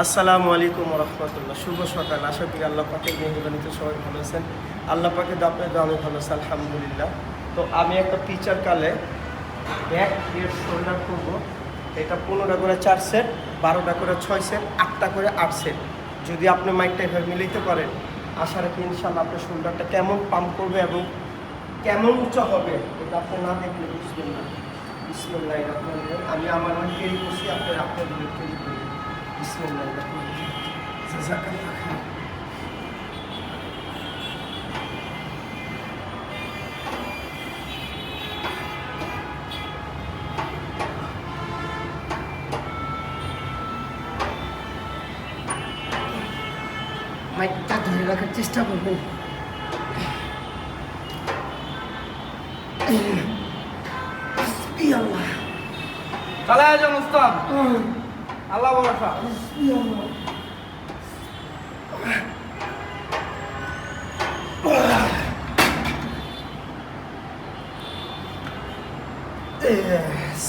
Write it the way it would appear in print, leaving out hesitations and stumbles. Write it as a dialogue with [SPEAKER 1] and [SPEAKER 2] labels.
[SPEAKER 1] আসসালামু আলাইকুম রহমতুল্লাহ। শুভ সকাল। আশা করি আল্লাহ পাকের মেহরবানিতে সবাই ভালো আছেন। আল্লাহ পাকের দাপে আমি ভালো আছি আলহামদুলিল্লাহ। তো আমি একটা পিচার কালে ব্যাক হেড শোল্ডার করবো। এটা 15টা করে 4 সেট, 12টা করে 6 সেট, 8টা করে 8 সেট। যদি আপনি মাইকটা এভাবে মিলাইতে পারেন, আশা রাখি ইনশাল্লাহ আপনার শোল্ডারটা কেমন পাম্প করবে এবং কেমন উঁচা হবে এটা আপনি না দেখলে বুঝবেন না। বিসমিল্লাহির রহমানির রহিম। আমি আমার মাইক ক্যারি করছি, আপনাদের ক্যারি করি। বিসমিল্লাহির রহমানির রহিম। জাযাকাল্লাহ খাইর। মাইকটা ধরে রাখার চেষ্টা করবেন। আল্লাহ
[SPEAKER 2] চালায় যান উস্তাদ, আল্লাহ ভরসা।
[SPEAKER 1] Yes.